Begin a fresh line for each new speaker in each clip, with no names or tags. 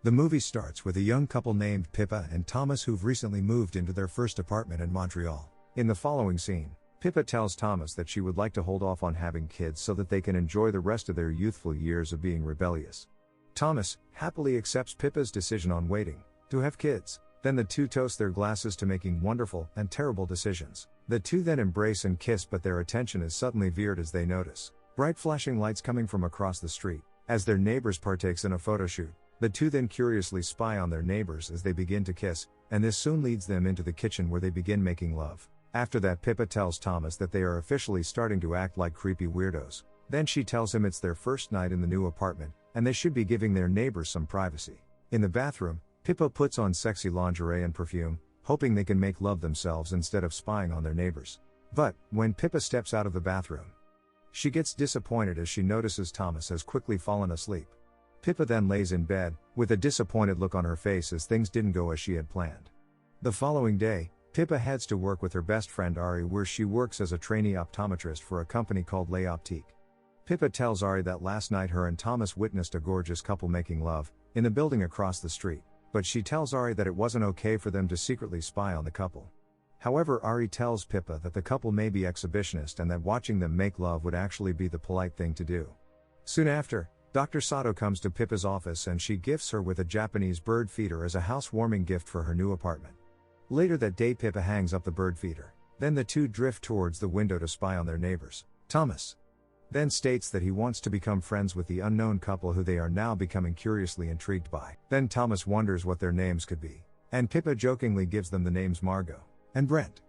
The movie starts with a young couple named Pippa and Thomas who've recently moved into their first apartment in Montreal. In the following scene, Pippa tells Thomas that she would like to hold off on having kids so that they can enjoy the rest of their youthful years of being rebellious. Thomas happily accepts Pippa's decision on waiting to have kids. Then the two toast their glasses to making wonderful and terrible decisions. The two then embrace and kiss, but their attention is suddenly veered as they notice bright flashing lights coming from across the street. As their neighbors partakes in a photo shoot, the two then curiously spy on their neighbors as they begin to kiss, and this soon leads them into the kitchen where they begin making love. After that, Pippa tells Thomas that they are officially starting to act like creepy weirdos. Then she tells him it's their first night in the new apartment, and they should be giving their neighbors some privacy. In the bathroom, Pippa puts on sexy lingerie and perfume, hoping they can make love themselves instead of spying on their neighbors. But, when Pippa steps out of the bathroom, she gets disappointed as she notices Thomas has quickly fallen asleep. Pippa then lays in bed, with a disappointed look on her face as things didn't go as she had planned. The following day, Pippa heads to work with her best friend Ari, where she works as a trainee optometrist for a company called Les Optiques. Pippa tells Ari that last night her and Thomas witnessed a gorgeous couple making love in the building across the street, but she tells Ari that it wasn't okay for them to secretly spy on the couple. However, Ari tells Pippa that the couple may be exhibitionist and that watching them make love would actually be the polite thing to do. Soon after, Dr. Sato comes to Pippa's office and she gifts her with a Japanese bird feeder as a housewarming gift for her new apartment. Later that day, Pippa hangs up the bird feeder. Then the two drift towards the window to spy on their neighbors. Thomas then states that he wants to become friends with the unknown couple who they are now becoming curiously intrigued by. Then Thomas wonders what their names could be, and Pippa jokingly gives them the names Margot and Brent.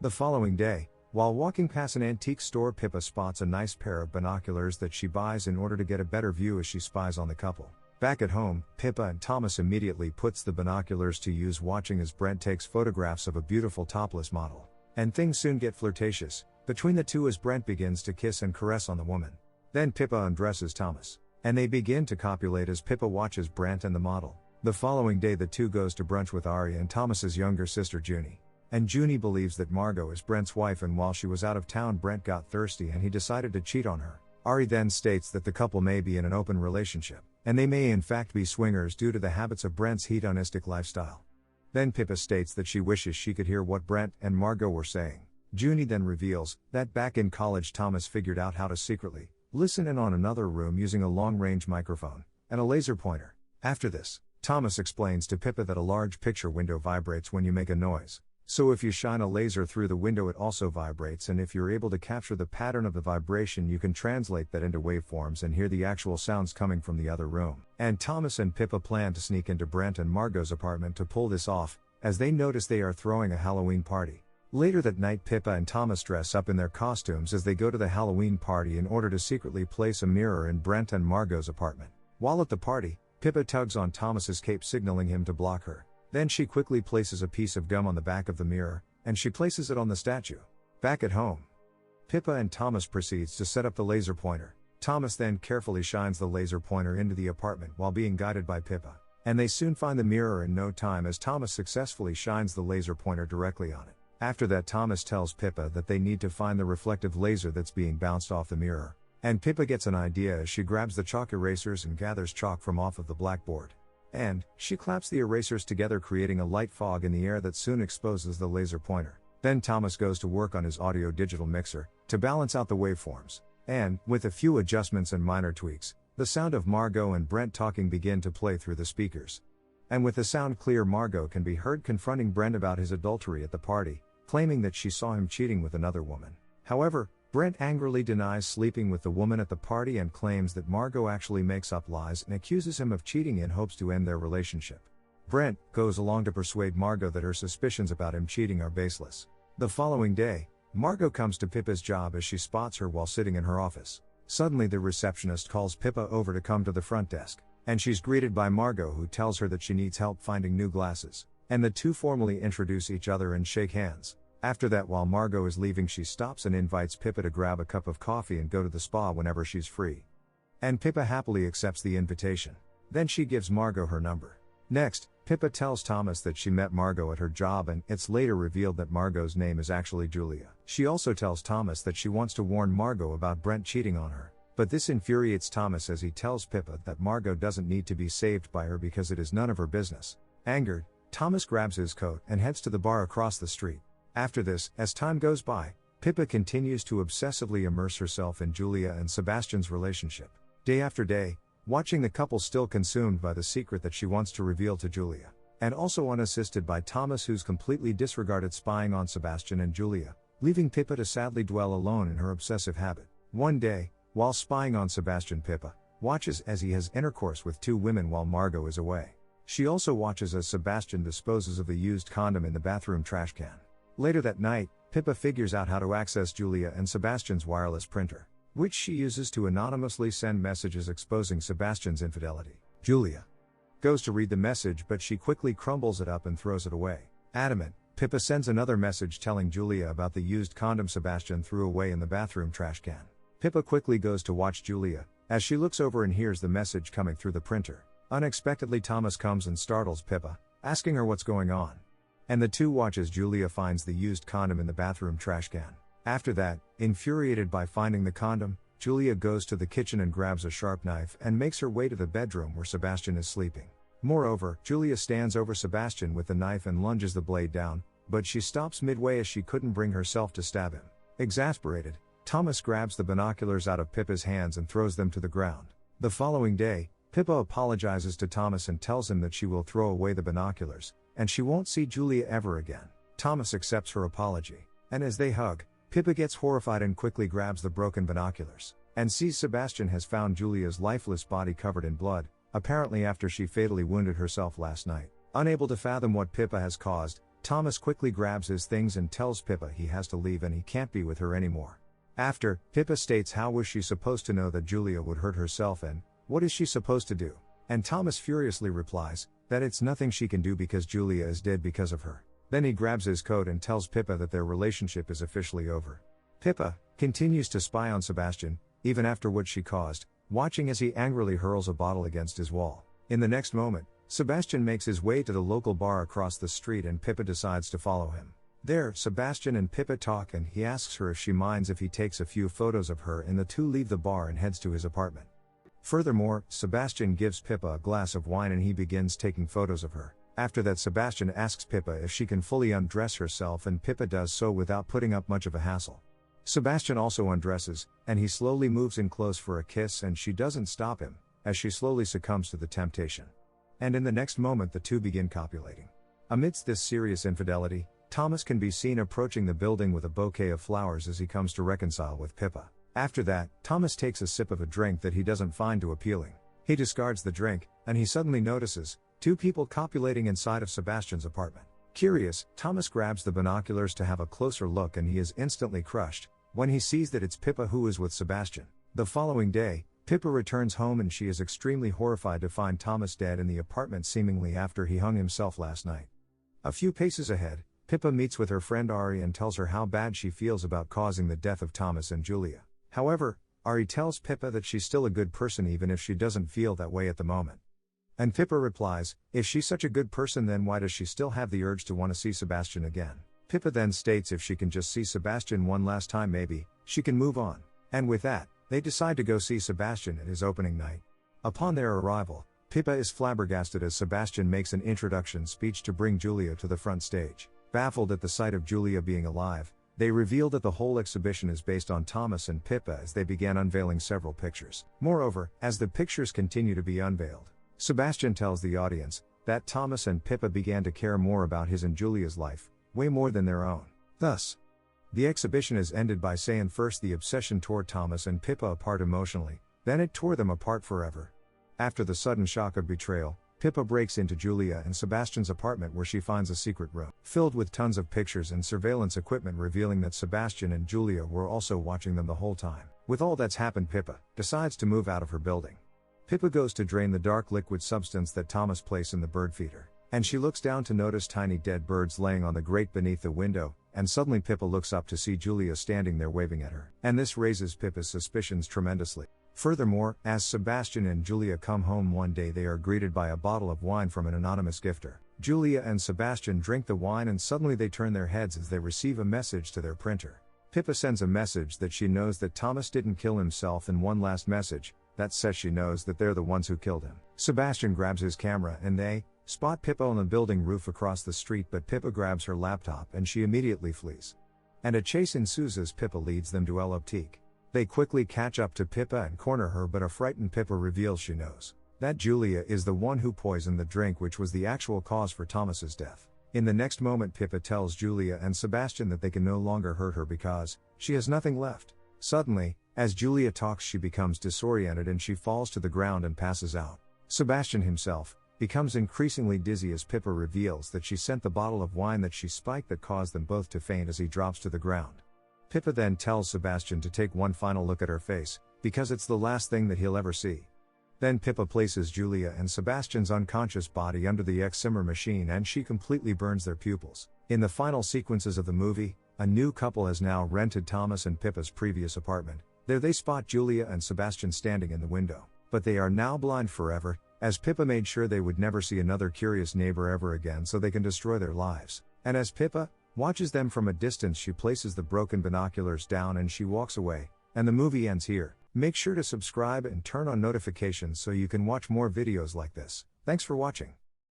The following day, while walking past an antique store, Pippa spots a nice pair of binoculars that she buys in order to get a better view as she spies on the couple. Back at home, Pippa and Thomas immediately puts the binoculars to use, watching as Brent takes photographs of a beautiful topless model. And things soon get flirtatious between the two as Brent begins to kiss and caress on the woman. Then Pippa undresses Thomas, and they begin to copulate as Pippa watches Brent and the model. The following day, the two goes to brunch with Ari and Thomas's younger sister Junie. And Junie believes that Margot is Brent's wife, and while she was out of town, Brent got thirsty and he decided to cheat on her. Ari then states that the couple may be in an open relationship, and they may in fact be swingers due to the habits of Brent's hedonistic lifestyle. Then Pippa states that she wishes she could hear what Brent and Margot were saying. Junie then reveals that back in college, Thomas figured out how to secretly listen in on another room using a long-range microphone and a laser pointer. After this, Thomas explains to Pippa that a large picture window vibrates when you make a noise. So if you shine a laser through the window, it also vibrates, and if you're able to capture the pattern of the vibration, you can translate that into waveforms and hear the actual sounds coming from the other room. And Thomas and Pippa plan to sneak into Brent and Margot's apartment to pull this off, as they notice they are throwing a Halloween party. Later that night, Pippa and Thomas dress up in their costumes as they go to the Halloween party in order to secretly place a mirror in Brent and Margot's apartment. While at the party, Pippa tugs on Thomas's cape, signaling him to block her. Then she quickly places a piece of gum on the back of the mirror, and she places it on the statue. Back at home, Pippa and Thomas proceeds to set up the laser pointer. Thomas then carefully shines the laser pointer into the apartment while being guided by Pippa. And they soon find the mirror in no time as Thomas successfully shines the laser pointer directly on it. After that, Thomas tells Pippa that they need to find the reflective laser that's being bounced off the mirror. And Pippa gets an idea as she grabs the chalk erasers and gathers chalk from off of the blackboard. And she claps the erasers together, creating a light fog in the air that soon exposes the laser pointer. Then Thomas goes to work on his audio digital mixer to balance out the waveforms. And, with a few adjustments and minor tweaks, the sound of Margot and Brent talking begin to play through the speakers. And with the sound clear, Margot can be heard confronting Brent about his adultery at the party, claiming that she saw him cheating with another woman. However, Brent angrily denies sleeping with the woman at the party and claims that Margot actually makes up lies and accuses him of cheating in hopes to end their relationship. Brent goes along to persuade Margot that her suspicions about him cheating are baseless. The following day, Margot comes to Pippa's job as she spots her while sitting in her office. Suddenly the receptionist calls Pippa over to come to the front desk, and she's greeted by Margot, who tells her that she needs help finding new glasses, and the two formally introduce each other and shake hands. After that, while Margot is leaving, she stops and invites Pippa to grab a cup of coffee and go to the spa whenever she's free. And Pippa happily accepts the invitation. Then she gives Margot her number. Next, Pippa tells Thomas that she met Margot at her job, and it's later revealed that Margot's name is actually Julia. She also tells Thomas that she wants to warn Margot about Brent cheating on her. But this infuriates Thomas as he tells Pippa that Margot doesn't need to be saved by her because it is none of her business. Angered, Thomas grabs his coat and heads to the bar across the street. After this, as time goes by, Pippa continues to obsessively immerse herself in Julia and Sebastian's relationship. Day after day, watching the couple still consumed by the secret that she wants to reveal to Julia. And also unassisted by Thomas, who's completely disregarded spying on Sebastian and Julia, leaving Pippa to sadly dwell alone in her obsessive habit. One day, while spying on Sebastian, Pippa watches as he has intercourse with two women while Margot is away. She also watches as Sebastian disposes of the used condom in the bathroom trash can. Later that night, Pippa figures out how to access Julia and Sebastian's wireless printer, which she uses to anonymously send messages exposing Sebastian's infidelity. Julia goes to read the message, but she quickly crumbles it up and throws it away. Adamant, Pippa sends another message telling Julia about the used condom Sebastian threw away in the bathroom trash can. Pippa quickly goes to watch Julia, as she looks over and hears the message coming through the printer. Unexpectedly, Thomas comes and startles Pippa, asking her what's going on. And the two watch as Julia finds the used condom in the bathroom trash can. After that, infuriated by finding the condom, Julia goes to the kitchen and grabs a sharp knife and makes her way to the bedroom where Sebastian is sleeping. Moreover, Julia stands over Sebastian with the knife and lunges the blade down, but she stops midway as she couldn't bring herself to stab him. Exasperated, Thomas grabs the binoculars out of Pippa's hands and throws them to the ground. The following day, Pippa apologizes to Thomas and tells him that she will throw away the binoculars, and she won't see Julia ever again. Thomas accepts her apology, and as they hug, Pippa gets horrified and quickly grabs the broken binoculars, and sees Sebastian has found Julia's lifeless body covered in blood, apparently after she fatally wounded herself last night. Unable to fathom what Pippa has caused, Thomas quickly grabs his things and tells Pippa he has to leave and he can't be with her anymore. After, Pippa states how was she supposed to know that Julia would hurt herself and what is she supposed to do? And Thomas furiously replies that it's nothing she can do because Julia is dead because of her. Then he grabs his coat and tells Pippa that their relationship is officially over. Pippa continues to spy on Sebastian, even after what she caused, watching as he angrily hurls a bottle against his wall. In the next moment, Sebastian makes his way to the local bar across the street and Pippa decides to follow him. There, Sebastian and Pippa talk and he asks her if she minds if he takes a few photos of her, and the two leave the bar and heads to his apartment. Furthermore, Sebastian gives Pippa a glass of wine and he begins taking photos of her. After that, Sebastian asks Pippa if she can fully undress herself and Pippa does so without putting up much of a hassle. Sebastian also undresses, and he slowly moves in close for a kiss and she doesn't stop him, as she slowly succumbs to the temptation. And in the next moment the two begin copulating. Amidst this serious infidelity, Thomas can be seen approaching the building with a bouquet of flowers as he comes to reconcile with Pippa. After that, Thomas takes a sip of a drink that he doesn't find too appealing. He discards the drink, and he suddenly notices two people copulating inside of Sebastian's apartment. Curious, Thomas grabs the binoculars to have a closer look and he is instantly crushed when he sees that it's Pippa who is with Sebastian. The following day, Pippa returns home and she is extremely horrified to find Thomas dead in the apartment, seemingly after he hung himself last night. A few paces ahead, Pippa meets with her friend Ari and tells her how bad she feels about causing the death of Thomas and Julia. However, Ari tells Pippa that she's still a good person even if she doesn't feel that way at the moment. And Pippa replies, if she's such a good person then why does she still have the urge to want to see Sebastian again? Pippa then states if she can just see Sebastian one last time maybe, she can move on. And with that, they decide to go see Sebastian at his opening night. Upon their arrival, Pippa is flabbergasted as Sebastian makes an introduction speech to bring Julia to the front stage. Baffled at the sight of Julia being alive, they reveal that the whole exhibition is based on Thomas and Pippa as they began unveiling several pictures. Moreover, as the pictures continue to be unveiled, Sebastian tells the audience that Thomas and Pippa began to care more about his and Julia's life, way more than their own. Thus, the exhibition is ended by saying first the obsession tore Thomas and Pippa apart emotionally, then it tore them apart forever. After the sudden shock of betrayal, Pippa breaks into Julia and Sebastian's apartment where she finds a secret room filled with tons of pictures and surveillance equipment revealing that Sebastian and Julia were also watching them the whole time. With all that's happened, Pippa decides to move out of her building. Pippa goes to drain the dark liquid substance that Thomas placed in the bird feeder, and she looks down to notice tiny dead birds laying on the grate beneath the window, and suddenly Pippa looks up to see Julia standing there waving at her, and this raises Pippa's suspicions tremendously. Furthermore, as Sebastian and Julia come home one day they are greeted by a bottle of wine from an anonymous gifter. Julia and Sebastian drink the wine and suddenly they turn their heads as they receive a message to their printer. Pippa sends a message that she knows that Thomas didn't kill himself, and one last message that says she knows that they're the ones who killed him. Sebastian grabs his camera and they spot Pippa on the building roof across the street, but Pippa grabs her laptop and she immediately flees. And a chase ensues as Pippa leads them to El Optique. They quickly catch up to Pippa and corner her, but a frightened Pippa reveals she knows that Julia is the one who poisoned the drink, which was the actual cause for Thomas's death. In the next moment, Pippa tells Julia and Sebastian that they can no longer hurt her because she has nothing left. Suddenly, as Julia talks, she becomes disoriented and she falls to the ground and passes out. Sebastian himself becomes increasingly dizzy as Pippa reveals that she sent the bottle of wine that she spiked that caused them both to faint as he drops to the ground. Pippa then tells Sebastian to take one final look at her face, because it's the last thing that he'll ever see. Then Pippa places Julia and Sebastian's unconscious body under the Excimer machine and she completely burns their pupils. In the final sequences of the movie, a new couple has now rented Thomas and Pippa's previous apartment. There they spot Julia and Sebastian standing in the window. But they are now blind forever, as Pippa made sure they would never see another curious neighbor ever again so they can destroy their lives. And as Pippa watches them from a distance, she places the broken binoculars down and she walks away, and the movie ends here. Make sure to subscribe and turn on notifications so you can watch more videos like this. Thanks for watching.